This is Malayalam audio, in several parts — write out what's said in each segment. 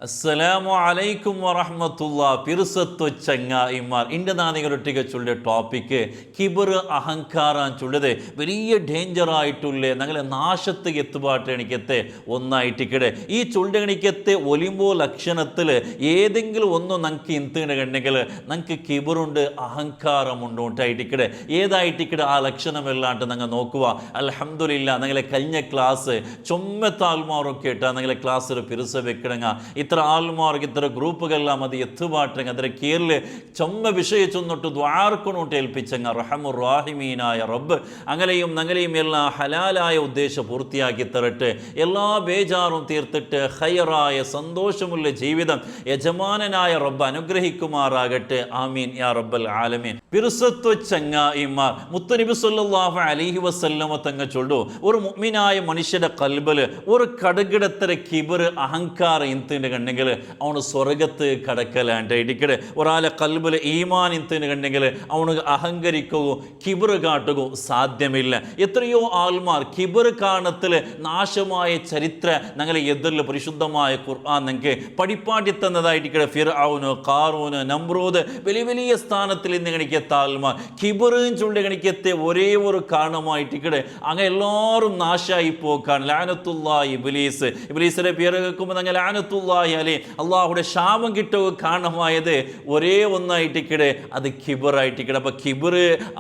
അസ്സലാമു അലൈക്കും വറഹ്മത്തുള്ളാ. പിറുസത്തു ചങ്ങായിമാർ ഇൻ്റെ നാനികളൊട്ടിക ചൊല്ലിയ ടോപ്പിക്ക് കിബർ അഹങ്കാരം ചൊല്ലിയത് വലിയ ഡേഞ്ചറായിട്ടുള്ളേ ഞങ്ങളെ നാശത്ത് എത്തുപാട്ട് എണിക്കത്തെ ഒന്നായിട്ടിക്കടെ ഈ ചൊല്ലുകണിക്കത്തെ ഒലിമ്പോ ലക്ഷണത്തിൽ ഏതെങ്കിലും ഒന്നും നമുക്ക് ഇന്തിനെ കണ്ടെങ്കിൽ നമുക്ക് കിബറുണ്ട് അഹങ്കാരമുണ്ട് ഉണ്ടായിട്ടിക്കടെ ഏതായിട്ടിക്കടെ ആ ലക്ഷണമെല്ലാണ്ട് ഞങ്ങൾ നോക്കുക. അൽഹംദുലില്ലാ ഞങ്ങളെ കഴിഞ്ഞ ക്ലാസ് ചൊമ്മത്താൽമാരൊക്കെ ഇട്ടാൽ ഞങ്ങളെ ക്ലാസ്സിൽ പിറുസ വെക്കണങ്ങ ഇത്ര ആൾമാർക്ക് ഇത്ര ഗ്രൂപ്പുകളെല്ലാം അത് എത്തുപാട്ടെങ്കിൽ അതിൻ്റെ കീഴിൽ ചൊമ്മ വിഷയിച്ചൊന്നിട്ട് ദ്വാർക്കൊണ്ടോട്ട് ഏൽപ്പിച്ചങ്ങ റഹമുർ റാഹിമീനായ റബ്ബ് അങ്ങനെയും ഞങ്ങളെയും എല്ലാ ഹലാലായ ഉദ്ദേശം പൂർത്തിയാക്കി തരട്ടെ. എല്ലാ ബേജാറും തീർത്തിട്ട് ഹൈറായ സന്തോഷമുള്ള ജീവിതം യജമാനനായ റബ്ബ് അനുഗ്രഹിക്കുമാറാകട്ടെ. ആമീൻ യാ റബ്ബൽ ആലമീൻ. പിറുസത്തു ചങ്ങായിമാർ മുത്തുനബി സല്ലല്ലാഹു അലൈഹി വസല്ലമ തങ്ങൾ ചൊല്ലു, ഒരു മുഅ്മിനായ മനുഷ്യന്റെ കൽബിൽ ഒരു കടുകിടത്തര കിബർ അഹങ്കാരം ഇന്തിന് കണ്ടെങ്കിൽ അവന് സ്വർഗത്ത് കടക്കലാണ്ട് ഇടിക്കടെ. ഒരാളെ കൽബിൽ ഈമാൻ ഇന്തിന് കണ്ടെങ്കിൽ അവന് അഹങ്കരിക്കുകയോ കിബർ കാട്ടുകയോ സാധ്യമില്ല. എത്രയോ ആൾമാർ കിബർ കാണത്തിൽ നാശമായ ചരിത്ര ഞങ്ങളെ എതിരിൽ പരിശുദ്ധമായ ഖുർആൻ നിങ്ങൾക്ക് പഠിപ്പാട്ടി തന്നതായിട്ടിക്കടെ. ഫിർഔന്, ഖാറൂന്, നമ്രൂദ് വലിയ വലിയ സ്ഥാനത്തിൽ ഇന്ന് കണിക്കത്ത ആൾമാർ കിബറും ചുള്ളി കണിക്കത്തെ ഒരേ ഒരു കാരണമായിട്ടിക്കടെ അങ്ങനെ എല്ലാവരും നാശമായി പോക്കാണ്. ലാനത്തുല്ലാഹി ഇബ്ലീസ്. ഇബ്ലീസിന്റെ പേര് കേൾക്കുമ്പോൾ ഞങ്ങൾ ലാനത്തുല്ലാഹി അലൈഹി അള്ളാഹുടെ ശാപം കിട്ടുക കാരണമായത് ഒരേ ഒന്നായിട്ടിക്കടെ, അത് കിബറായിട്ടിക്കടെ. അപ്പൊ കിബർ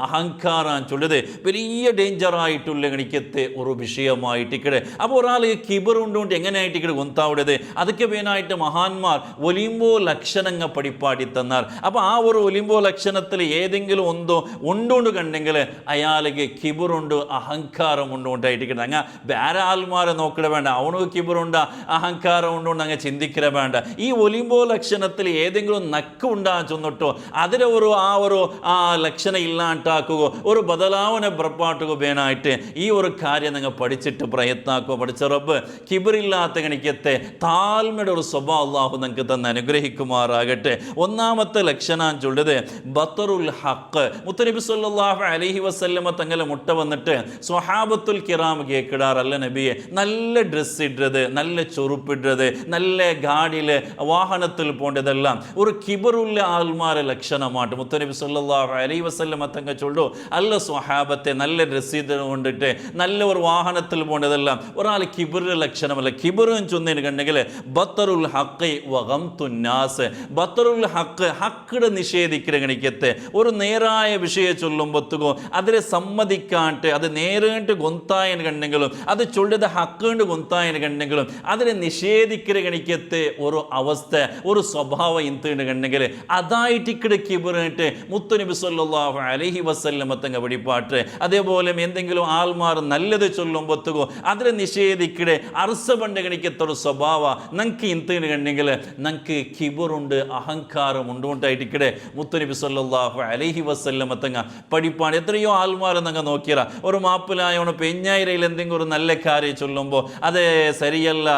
അഹങ്കാരം ചൊല്ലത് വലിയ ഡേഞ്ചറായിട്ടുള്ള കണിക്കത്തെ ഒരു വിഷയമായിട്ടിക്കടെ. അപ്പോൾ ഒരാൾ കിബർ ഉണ്ടുകൊണ്ട് എങ്ങനെയായിട്ടിക്കടെ ഗൊന്താവിടത് അതൊക്കെ വേനായിട്ട് മഹാന്മാർ ഒലിമ്പോ ലക്ഷണങ്ങൾ പഠിപ്പാടി തന്നാർ. അപ്പോൾ ആ ഒരു ഒലിമ്പോ ലക്ഷണത്തിൽ ഏതെങ്കിലും ഒന്നോ ഉണ്ടുകൊണ്ട് കണ്ടെങ്കിൽ അയാൾക്ക് കിബറുണ്ട് അഹങ്കാരം ഉണ്ടുകൊണ്ടായിട്ടിക്കട്ടെ. അങ്ങ് വേറെ ആൾമാരെ നോക്കിട വേണ്ട, അവനക്ക് കിബറുണ്ട് അഹങ്കാരം ഉണ്ടുകൊണ്ട് അങ്ങ് ചിന്തിക്കിற വേണ്ട. ഈ ഒലിമ്പോ ലക്ഷണത്തിൽ ഏതെങ്കിലും നക്ക് ഉണ്ടാകാൻ ചെന്നിട്ടോ അതിലെ ഒരു ലക്ഷണം ഇല്ലാണ്ടാക്കുക, ഒരു ബദലാവനെ പുറപ്പാട്ടുക വേനായിട്ട് ഈ ഒരു കാര്യം നിങ്ങൾ പഠിച്ചിട്ട് പ്രയത്നാക്കുക. പഠിച്ച റബ്ബ് കിബറില്ലാത്ത കണിക്കത്തെ താഴ്മയുടെ ഒരു സ്വഭാവം അല്ലാഹു നിങ്ങൾക്ക് തന്നെ അനുഗ്രഹിക്കുമാറാകട്ടെ. ഒന്നാമത്തെ ലക്ഷണം ചൊല്ലത് ബത്തറുൽ ഹക്ക്. മുത്തനബി സല്ലല്ലാഹു അലൈഹി വസല്ലമ തങ്ങളെ മുട്ട വന്നിട്ട് സ്വഹാബത്തുൽ കിറാം കേക്കിടാറല്ല നബിയെ, നല്ല ഡ്രസ്സ് ഇടുന്നത്, നല്ല ചൊറുപ്പിടുന്നത്, നല്ല ഗാഡിയിൽ വാഹനത്തിൽ പോണ്ടതെല്ലാം ഒരു കിബറുള്ള ആൾമാരെ ലക്ഷണമായിട്ട് മുത്തനബി സല്ലല്ലാഹു അലൈഹി വസല്ലമ തങ്ങൾ ചൊല്ലു, അല്ല സ്വഹാബത്തെ നല്ല ഡ്രസ്സ് ചെയ്ത് കൊണ്ടിട്ട് നല്ല ഒരു വാഹനത്തിൽ പോണ്ടതെല്ലാം ഒരാൾ കിബറിന്റെ ലക്ഷണമല്ല. കിബറും ചൊന്നതിന് കണ്ടെങ്കിൽ ബത്തറുൽ ഹഖ് വഗംതുന്നാസ്. ബത്തറുൽ ഹഖ് ഹക്കിടെ നിഷേധിക്കുന്ന കണിക്കത്തെ ഒരു നേരായ വിഷയം ചൊല്ലുമ്പോത്തുകോ അതിനെ സമ്മതിക്കാണ്ട് അത് നേരിട്ട് ഗൊന്തായന് കണ്ടെങ്കിലും അത് ചൊല്ലത് ഹക്കുകൊണ്ട് ഗൊന്തായന് കണ്ടെങ്കിലും അതിനെ നിഷേധിക്കുന്ന കണിക്കത്തെ ഒരു അവസ്ഥ ഒരു സ്വഭാവം ഇന്തിന് കണ്ടെങ്കിൽ അതായിട്ടിക്കടെ കിബറിട്ട് മുത്തുനബി സല്ലല്ലാഹു അലൈഹി വസല്ലമ തങ്ങ വെളിപ്പാട്ട്. അതേപോലെ എന്തെങ്കിലും ആൾമാർ നല്ലത് ചൊല്ലുമ്പോത്തുകോ അതിനെ നിഷേധിക്കടെ അർസബണ്ട് കണിക്കത്തെ ഒരു സ്വഭാവ നമുക്ക് ഇന്തിന് കണ്ടെങ്കിൽ നമുക്ക് കിബറുണ്ട് അഹങ്കാരം ഉണ്ടുകൊണ്ടായിട്ടിക്കടെ മുത്തുനബി സല്ലല്ലാഹു അലൈഹി വസല്ലമ തങ്ങ പഠിപ്പാണ്. എത്രയോ ആൾമാർ നിങ്ങൾ നോക്കിയറ ഒരു മാപ്പിലായോണ് പെഞ്ഞായിരയിൽ എന്തെങ്കിലും ഒരു നല്ല കാര്യം ചൊല്ലുമ്പോൾ അത് ശരിയല്ല,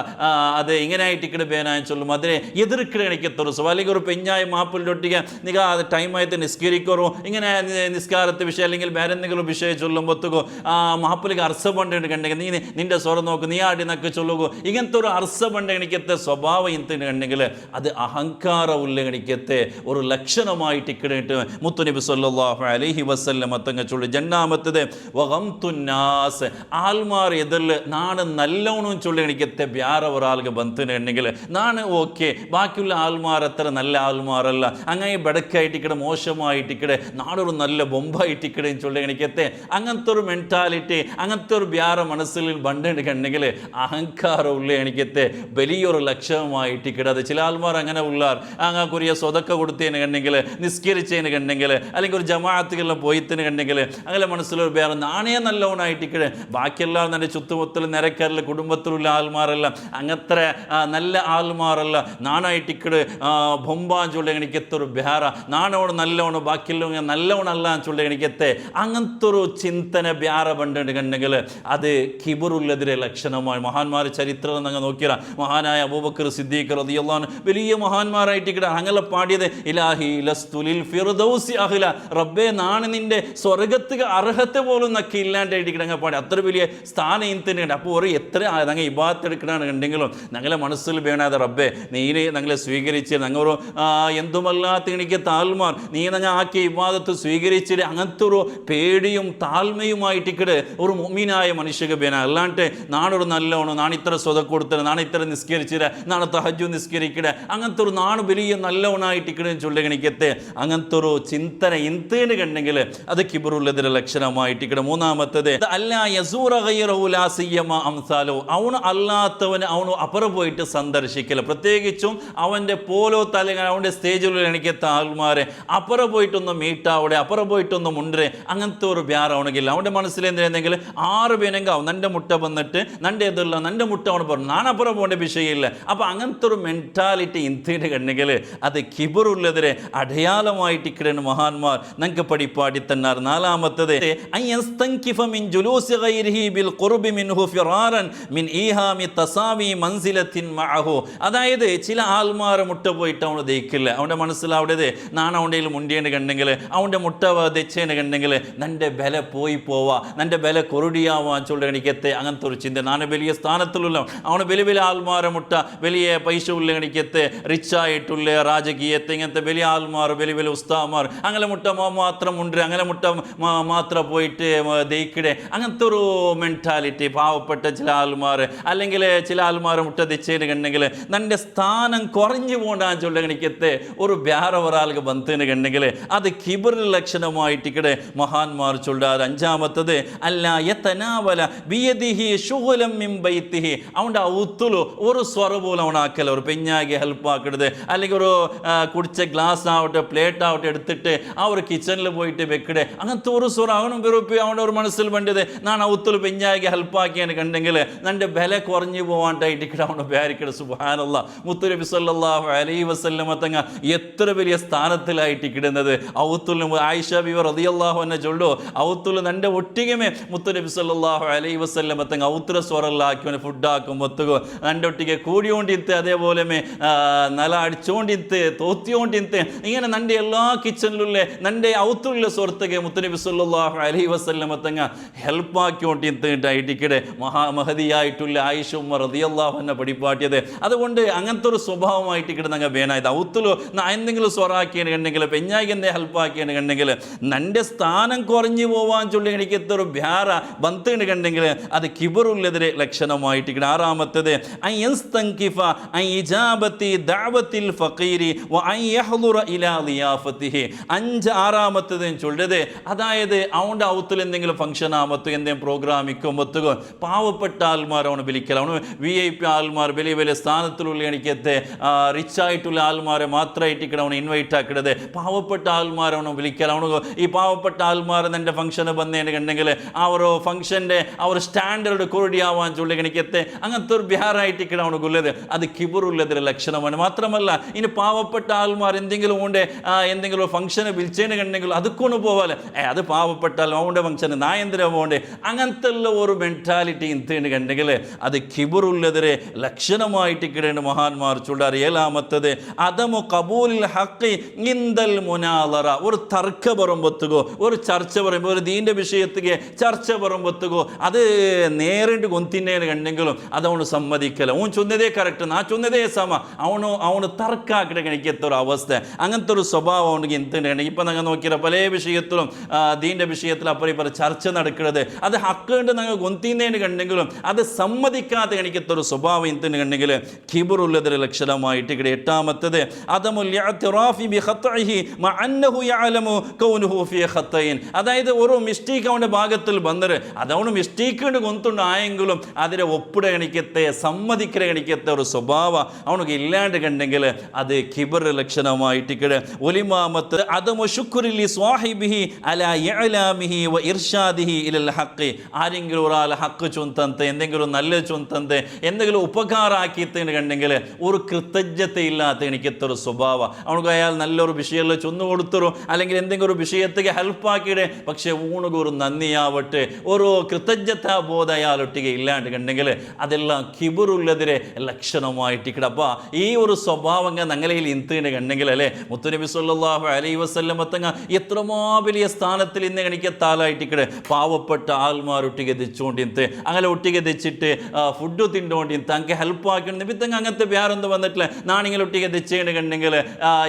അത് ഇങ്ങനെയായിട്ടിക്കടെ പേനായി ചൊല്ലുമ്പോൾ അതിനെ എതിർക്കിട കണിക്കത്തൊരു സ്വഭാവം. അല്ലെങ്കിൽ ഒരു പെഞ്ഞായ മാപ്പിളിൻ്റെ ഒട്ടിക നിങ്ങൾ അത് ടൈമായിട്ട് നിസ്കരിക്കറോ ഇങ്ങനെ നിസ്കാരത്തെ വിഷയം അല്ലെങ്കിൽ വേറെ എന്തെങ്കിലും വിഷയം ചൊല്ലുമ്പോഴത്തേക്കോ മാപ്പിളിക്ക് അർസബണ്ട് കണ്ടെങ്കിൽ നീ നിന്റെ സ്വരം നോക്കും, നീ ആടി നക്ക് ചൊല്ലുകോ, ഇങ്ങനത്തെ ഒരു അർസബണ്ട് കണിക്കത്തെ സ്വഭാവം ഇന്തിന് കണ്ടെങ്കിൽ അത് അഹങ്കാരമുള്ള കണിക്കത്തെ ഒരു ലക്ഷണമായിട്ട് ഇക്കിടയിട്ട് മുത്തുനബി സല്ലല്ലാഹു അലൈഹി വസല്ലമ തങ്ങൾ ചൊല്ലി. രണ്ടാമത്തത് വഗംതുന്നാസ്. ആൾമാർ എതിരിൽ നാണ് നല്ലോണം ചൊല്ലി കണിക്കത്തെ വേറെ ഒരാൾക്ക് ബന്ധത്തിന് ഉണ്ടെങ്കിൽ നാണ് ഓക്കെ, ബാക്കിയുള്ള ആൾമാർ അത്ര നല്ല ആൾമാരല്ല, അങ്ങനെ ബെടക്കായിട്ടിക്കടെ മോശമായിട്ടിക്കടെ നാടൊരു നല്ല ബൊമ്പായിട്ടിക്കടയും ചൊല്ലി കണിക്കത്തെ അങ്ങനത്തെ ഒരു മെൻറ്റാലിറ്റി അങ്ങനത്തെ ഒരു വേറെ മനസ്സിൽ ബണ്ടുണ്ടെങ്കിൽ അഹങ്കാരം ഉള്ള എനിക്കത്തെ വലിയൊരു ലക്ഷ്യമായിട്ടിക്കടെ. അത് ചില ആൾമാർ അങ്ങനെ ഉള്ളാർ അങ്ങക്കുറിയ സ്വതക്ക കൊടുത്തതിന് കണ്ടെങ്കിൽ നിസ്കരിച്ചതിന് കണ്ടെങ്കിൽ അല്ലെങ്കിൽ ഒരു ജമാഅത്തുകളിൽ പോയതിന് കണ്ടെങ്കിൽ അങ്ങനെ മനസ്സിലൊരു വേറെ നാണയ നല്ലവനായിട്ടിക്കടെ. ബാക്കിയെല്ലാം എൻ്റെ ചുറ്റുമൊത്തിൽ നിരക്കാരിൽ കുടുംബത്തിലുള്ള ആൾമാരെല്ലാം അങ്ങനത്തെ നല്ല ആൾമാരല്ല, നാണായിട്ടിക്കട് ബൊമ്പാൻ ചൊല്ലി എനിക്കെത്തൊരു വേറെ നാണോട് നല്ലവണ് ബാക്കിയുള്ള നല്ലവണല്ല ചൊല്ലി എനിക്കെത്തെ അങ്ങനത്തെ ഒരു ചിന്തന വേറെ പണ്ടുണ്ട് കണ്ടെങ്കിൽ അത് കിബറുള്ളതിരെ ലക്ഷണമായി. മഹാന്മാർ ചരിത്രം നിങ്ങൾ നോക്കിയാൽ മഹാനായ അബൂബക്കർ സിദ്ദീഖ് റളിയല്ലാഹു അൻഹു വലിയ മഹാന്മാരായിട്ടിക്കട അങ്ങനെ പാടിയത് ഇലാഹി ലസ്തു ലിൽ ഫിർദൗസി അഹ്ല, റബ്ബേ നാണ് നിന്റെ സ്വർഗത്തുക അർഹത്ത് പോലും നക്കി ഇല്ലാണ്ടായിട്ട് പാടി അത്ര വലിയ സ്ഥാനം ഇന്ത്യനുണ്ട്. അപ്പോൾ ഒരു എത്ര ഞങ്ങൾ ഇബാദത്ത് എടുക്കണമെന്നുണ്ടെങ്കിലും ഞങ്ങളെ മനസ്സിൽ വേണാതെ റബ്ബേ നീനെ ഞങ്ങളെ സ്വീകരിച്ച് ഞങ്ങളൊരു എന്തുമല്ലാത്ത എനിക്ക് താൽമാർ നീ ഞങ്ങൾ ആക്കിയ ഇബാദത്ത് സ്വീകരിച്ചിട്ട് അങ്ങനത്തെ ഒരു പേടിയും താഴ്മയുമായിട്ടിക്കട് ഒരു മുഅ്മിനായ മനുഷ്യക്ക് വേണം. അല്ലാണ്ട് നാണൊരു നല്ലോണം നാണ് ഇത്ര സ്വതം കൊടുത്തത് നാണ് ഇത്ര നിസ്കരിച്ചിട്ട് നാണ് തഹജ്ജു നിസ്കരിക്കട അങ്ങനത്തെ ഒരു നാണ് വലിയ നല്ലവനായിട്ടിക്കടെ ചൊല്ലുകണിക്കത്തെ അങ്ങനത്തെ ഒരു ചിന്തന ഇന്ത്യന് കണ്ടെങ്കിൽ അത് കിബറുള്ളതിന്റെ ലക്ഷണമായിട്ടിക്കടെ. മൂന്നാമത്തത് അല്ല യസൂറ ഗൈറഹു ലാ സിയ്യമ അംസാലു, അവന് അല്ലാത്തവന് അവന് അപ്പുറം പോയിട്ട് സന്ദർശിക്കല്, പ്രത്യേകിച്ചും അവൻ്റെ പോലോത്ത് അല്ലെങ്കിൽ അവൻ്റെ സ്റ്റേജിലുള്ള എനിക്ക് താൽമാരെ അപ്പുറം പോയിട്ടൊന്ന് മീട്ടാവിടെ അപ്പുറം പോയിട്ടൊന്ന് മുണ്ടരെ അങ്ങനത്തെ ഒരു ബ്യാർ അവണെങ്കില്ല. അവൻ്റെ മനസ്സിൽ എന്തിനെങ്കിൽ 6 പേനെങ്കിൽ അവൻ നൻ്റെ മുട്ട വന്നിട്ട് നൻ്റെ എതില്ല നൻ്റെ മുട്ട അവന് പറഞ്ഞു നാനപ്പുറം പോകേണ്ട വിഷയമില്ല. അപ്പം അങ്ങനത്തെ ഒരു മെൻറ്റാലിറ്റി ഇന്ത്യയുടെ കണ്ടെങ്കിൽ അത് കിബറുള്ളതിരെ അടയാളമായിട്ടിക്കടേണ്ട മഹാന്മാർ ഞങ്ങൾക്ക് പഠിപ്പാടി തന്നാർ. നാലാമത്തത് അതായത് ചില ആൾമാരെ മുട്ട പോയിട്ട് അവന് ദഹിക്കില്ല. അവൻ്റെ മനസ്സിൽ അവിടെ നാണ് അവൻ്റെ മുണ്ടിയേന് കണ്ടെങ്കിൽ അവൻ്റെ മുട്ട ദച്ചേന് കണ്ടെങ്കിൽ നൻ്റെ ബല പോയി പോവാ നൻ്റെ ബല കൊറുടിയാവാൻ ചൊല്ലണിക്കത്തെ അങ്ങനത്തെ ഒരു ചിന്ത. നാണ് വലിയ സ്ഥാനത്തിലുള്ള അവന് വലിയ വലിയ ആൾമാരെ മുട്ട വലിയ പൈസ ഉള്ള കണിക്കത്തെ റിച്ചായിട്ടുള്ള രാജകീയത്തെ ഇങ്ങനത്തെ വലിയ ആൾമാർ വലിയ വലിയ ഉസ്താമാർ അങ്ങനെ മുട്ട മാത്രം ഉണ്ട് അങ്ങനെ മുട്ട മാത്രം പോയിട്ട് ദയിക്കിടെ അങ്ങനത്തെ ഒരു മെൻറ്റാലിറ്റി പാവപ്പെട്ട ചില ആൾമാർ അല്ലെങ്കിൽ ചില ആൾമാർ മുട്ട ദച്ചേന് കണ്ടെങ്കിൽ നൻ്റെ സ്ഥാനം കുറഞ്ഞു പോകണ്ടാൻ ചൊല്ലണിക്കത്തെ ഒരു വേറെ ഒരാൾക്ക് ബന്ധത്തിന് കണ്ടെങ്കിൽ അത് കിബർ ലക്ഷണമായിട്ടിക്കടെ മഹാന്മാർ ചൊല്ലാറ്. അഞ്ചാമത്തത് അല്ല യതനാവല ബിയദിഹി ശുഗ്ലം മിൻ ബൈതിഹി, അവൻ്റെ ഔത്തുലു ഒരു സ്വറ പോലും അവനാക്കല ഒരു പെഞ്ഞാകി ഹെൽപ്പ് ആക്കരുത്. അല്ലെങ്കിൽ ഒരു കുടിച്ച ഗ്ലാസ് ആവട്ടെ പ്ലേറ്റ് ആവട്ടെ എടുത്തിട്ട് ആ ഒരു കിച്ചണിൽ പോയിട്ട് വെക്കടെ അങ്ങനത്തെ ഒരു സ്വറ അവനും വെറുപ്പി അവൻ്റെ ഒരു മനസ്സിൽ വേണ്ടത് ഞാൻ ഔത്തുൽ പെഞ്ഞാകി ഹെൽപ്പാക്കിയാണ് കണ്ടെങ്കിൽ നൻ്റെ ബല കുറഞ്ഞു പോകാണ്ടായിട്ടിക്കടെ അവന് പേരിക്കടെ. സുബ്ഹാനല്ലാഹ്, മുത്തുനബി സല്ലല്ലാഹു അലൈഹി വസല്ലമ തങ്ങ എത്ര വലിയ സ്ഥാനത്തിലായിട്ടിക്കിടുന്നത്. ഔത്തുൽ ആയിഷ ബിവി റളിയല്ലാഹു അൻഹ ചൊല്ലു ഔത്തുൽ നൻ്റെ ഒട്ടികമേ മുത്തുനബി സല്ലല്ലാഹു അലൈഹി വസല്ലമ തങ്ങ ഔത്തുര സ്വറല്ലാക്കി ഫുഡാക്കും ഒത്തുകോ നൻ്റെ ഒട്ടിಗೆ കൂടിയോണ്ടിത്ത് അതേപോലെ നല അടിച്ചോണ്ടിത്ത് തോത്തിയോണ്ടിത്ത് ഇങ്ങനെ നൻ്റെ എല്ലാ കിച്ചണിലുള്ള നൻ്റെ ഔത്തുള്ള സ്വറത്തേക്ക് മുത്തുനബി സല്ലല്ലാഹു അലൈഹി വസല്ലമ തങ്ങ ഹെൽപ്പാക്കിയോണ്ടിത്തിട്ടായിട്ടിക്കടെ മഹദിയായിട്ടുള്ള ആയിഷ ഉമ്മ റളിയല്ലാഹു അൻഹ പഠിപ്പാട്ടിയത്. അതുകൊണ്ട് അങ്ങനത്തെ ഒരു സ്വഭാവമായിട്ടിക്കടെ ഞങ്ങൾ വേണായത് ഔത്തുലോ എന്തെങ്കിലും സ്വറാക്കിയാണ് കണ്ടെങ്കിൽ പെഞ്ഞാക്കി എന്നെ ഹെൽപ്പാക്കിയാണ് കണ്ടെങ്കിൽ നൻ്റെ സ്ഥാനം കുറഞ്ഞു പോവാൻ ചൊല്ലി എനിക്ക് എത്ര ഒരു വ്യാറ ബന്ധുണ്ട് കണ്ടെങ്കിൽ അത് കിബറുള്ളതിരെ ലക്ഷണമായിട്ടിക്കടെ. ആറാമത്തത് ആറാമത്തത് ചൊല്ലത് അതായത് അവൻ്റെ ഔത്തിൽ എന്തെങ്കിലും ഫംഗ്ഷൻ ആമത്തോ എന്തെങ്കിലും പ്രോഗ്രാമിക്കോ മൊത്തുകോ പാവപ്പെട്ട ആൾമാർ അവന് വിളിക്കല. അവന് VIP ആൾമാർ വലിയ വലിയ സ്ഥാനത്തിലുള്ള എനിക്കത്തെ റിച്ചായിട്ടുള്ള ആൾമാരെ മാത്രമായിട്ടിക്കണം അവനെ ഇൻവൈറ്റ് ആക്കിടത്. പാവപ്പെട്ട ആൾമാർ അവനെ വിളിക്കല. അവന് ഈ പാവപ്പെട്ട ആൾമാർ എൻ്റെ ഫംഗ്ഷന് വന്നതിന് കണ്ടെങ്കിൽ ആ ഒരു ഫംഗ്ഷൻ്റെ ആ ഒരു സ്റ്റാൻഡേർഡ് കൊറടിയാവാൻ ചൊല്ലി എനിക്കത്തെ അങ്ങനത്തെ ഒരു ബിഹാറായിട്ടിക്കണം അവന് കൊല്ലത്. അത് കിബറുള്ളതിൻ്റെ ലക്ഷണമാണ്. മാത്രമല്ല ഇനി പാവപ്പെട്ട ആൾമാർ എന്തെങ്കിലും ഉണ്ട് എന്തെങ്കിലും ഒരു ഫംഗ്ഷന് വിളിച്ചതിന് കണ്ടെങ്കിൽ അതുക്കൊന്ന് പോവാല്ലേ അത് പാവപ്പെട്ട അവൻ്റെ ഫംഗ്ഷന് നായന്തിര പോകണ്ടേ അങ്ങനത്തെ ഉള്ള ഒരു മെൻറ്റാലിറ്റി ഇന്ത്യന് കണ്ടെങ്കിൽ അത് കിബറുള്ളതിരെ ലക്ഷണമായിട്ടിക്കടേണ്ട മഹാന്മാർ ചൊല്ലാറ്. ഏഴാമത്തത് അതമു കബൂലിൽ ഹഖി ഇൻദൽ മുനാദറ, ഒരു തർക്ക പറയുമ്പോത്തുകോ ഒരു ചർച്ച പറയുമ്പോൾ ഒരു ദീൻ്റെ വിഷയത്തിക്ക് ചർച്ച പറയുമ്പോത്തുകോ അത് നേരിട്ട് കൊന്തിന്നേന് കണ്ടെങ്കിലും അതവന് സമ്മതിക്കല. അവൻ ചൊന്നതേ കറക്റ്റ് നാ ചൊന്നതേ സമ അവന് തർക്കാക്കിട്ട് എനിക്കത്തെ ഒരു അവസ്ഥ അങ്ങനത്തെ ഒരു സ്വഭാവം അവనికి എന്തുണ്ട്. ഇപ്പം ഞങ്ങൾ നോക്കിയാൽ പല വിഷയത്തിലും ദീൻ്റെ വിഷയത്തിൽ അപ്പുറം ചർച്ച നടക്കുന്നത് അത് ഹക്കുണ്ട് ഞങ്ങൾ കൊന്തിന്നേന് കണ്ടെങ്കിലും അത് സമ്മതിക്കാതെ എനിക്കത്തെ ഒരു സ്വഭാവം എന്തിന് കണ്ടെങ്കിൽ കിബറുള്ളതിൻ്റെ ലക്ഷണമായിട്ട് ഇവിടെ. എട്ടാമത്തത് അതായത് ഒരു മിസ്റ്റേക്ക് അവൻ്റെ ഭാഗത്തിൽ വന്നത് അതവന് മിസ്റ്റേക്ക് കൊണ്ട് കൊന്തുണ്ടായെങ്കിലും അതിനെ ഒപ്പിട കണിക്കത്തെ സമ്മതിക്കര കണിക്കത്തെ ഒരു സ്വഭാവം അവനക്ക് ഇല്ലാണ്ട് കണ്ടെങ്കിൽ അത് കിബർ ലക്ഷണമായിട്ട് ഇവിടെ. ഒലിമാമത്ത് അതമു ശുക്രിലി സ്വാഹിബിഹി അലാ ഇഅലാമിഹി വ ഇർഷാദിഹി ഇലൽ ഹഖ്, ആരെങ്കിലും ഒരാൾ ഹക്ക് ചൊന്തന്തെ എന്തെങ്കിലും നല്ല ചൊന്തന്തെ എന്തെങ്കിലും ഉപകാരാക്കിയതിന് കണ്ടെങ്കിൽ ഒരു കൃതജ്ഞതയില്ലാത്ത എനിക്കത്തെ ഒരു സ്വഭാവം അവനക്ക് അയാൾ നല്ലൊരു വിഷയത്തിൽ ചൊന്നു കൊടുത്തരോ അല്ലെങ്കിൽ എന്തെങ്കിലും ഒരു വിഷയത്തേക്ക് ഹെൽപ്പാക്കിയിടെ പക്ഷേ ഊണുക ഒരു നന്ദിയാവട്ടെ ഒരു കൃതജ്ഞതാ ബോധം അയാളൊട്ടിಗೆ ഇല്ലാണ്ട് കണ്ടെങ്കിൽ അതെല്ലാം കിബറുള്ളതിരെ ലക്ഷണമായിട്ടിക്കട. അപ്പോൾ ഈ ഒരു സ്വഭാവങ്ങൾ ഞങ്ങളിൽ ഇന്ത്യന് കണ്ടെങ്കിൽ അല്ലേ മുത്തുനബി സല്ലല്ലാഹു അലൈഹി വസല്ലം തങ്ങ എത്രമാ വലിയ സ്ഥാനത്തിൽ ഇന്ന് എനിക്കെത്താലായിട്ടിക്കടെ പാവപ്പെട്ട ആൾമാരൊട്ടിಗೆ തെച്ചുകൊണ്ടിരുത്ത് അങ്ങനെ ഒട്ടിಗೆ തെച്ചിട്ട് ഫുഡ് തിന്നോണ്ടി തങ്ങൾക്ക് ഹെൽപ്പ് ആക്കണം ഇത്തങ്ങ അങ്ങനത്തെ വേറൊന്നും വന്നിട്ടില്ല നാണിങ്ങനെ ഒട്ടിಗೆ തെച്ചേണ്ടെങ്കിൽ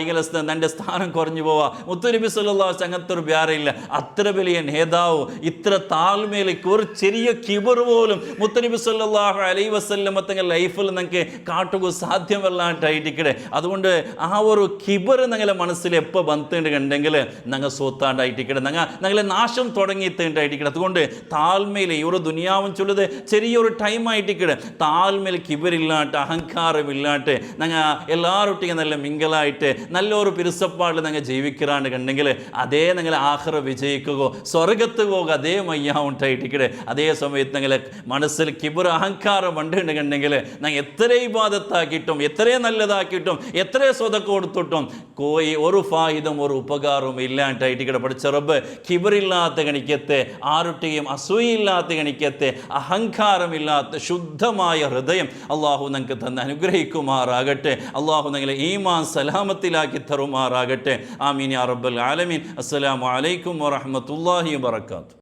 ഇങ്ങനെ തൻ്റെ സ്ഥാനം കുറഞ്ഞു പോവാ മുത്തുനബി സല്ലല്ലാഹു അലൈഹി വസല്ലം അങ്ങനത്തെ ഒരു വേറെയില്ല അത്ര വലിയ നേതാവ് ഇത്ര താഴ്മയിലേക്ക് ഒരു ചെറിയ കിബർ പോലും മുത്തുനബി സല്ലല്ലാഹു അലൈഹി വസല്ലം തങ്ങൾ ലൈഫിൽ നിങ്ങൾക്ക് കാട്ടുക സാധ്യമല്ലാണ്ടായിട്ടിക്കടെ അതുകൊണ്ട് ആ ഒരു കിബർ ഞങ്ങളെ മനസ്സിൽ എപ്പോൾ വന്നിട്ടുണ്ടെങ്കിൽ ഞങ്ങൾ സോത്താണ്ടായിട്ടിക്കടെ ഞങ്ങളെ നാശം തുടങ്ങിയിട്ടുണ്ടായിട്ടിക്കടെ അതുകൊണ്ട് താഴ്മയിൽ ഈ ഒരു ദുനിയാവും ചൊല്ലത് ചെറിയൊരു ടൈം ആയിട്ടിക്കടെ താഴ്മയിൽ കിബറില്ലാട്ട് അഹങ്കാരമില്ലാട്ട് ഞങ്ങൾ എല്ലാവരൊട്ടിಗೆ നല്ല മിങ്കലായിട്ട് നല്ലൊരു പിരുസപ്പാടിൽ ഞങ്ങൾ ജീവിക്കാണ്ടെങ്കിൽ അതേ നിങ്ങൾ ആഖിറ വിജയിക്കുകയോ സ്വർഗത്ത് പോകുക അതേ മയ്യാവുണ്ടായിട്ടിക്കടെ അതേ സമയത്ത് ഞങ്ങളെ മനസ്സിൽ കിബർ അഹങ്കാരം ഉണ്ടെങ്കിൽ ഞങ്ങൾ എത്ര ഇബാദത്താക്കിയിട്ടും എത്ര നല്ലതാക്കിയിട്ടും എത്ര സ്വതക്ക കൊടുത്തിട്ടും ഒരു ഫായിദം ഒരു ഉപകാരവും ഇല്ലാണ്ടായിട്ടിക്കടെ പഠിച്ച റബ്ബ് കിബറില്ലാത്ത ഗണിക്കത്തെ ആരുടെയും അസൂയില്ലാത്ത ഗണിക്കത്തെ അഹങ്കാരമില്ലാത്ത ശുദ്ധമായ ഹൃദയം അള്ളാഹു ഞങ്ങൾക്ക് തന്നെ അനുഗ്രഹിക്കുമാറാകട്ടെ അള്ളാഹു ഞങ്ങളെ ഈമാൻ സലാമത്തിലാക്കി തരുമാറാകട്ടെ ആമീൻ യാ റബ്ബൽ ആലമീൻ അസ്സലാമു അലൈക്കും വറഹ്മത്തുള്ളാഹി വബറകാതുഹു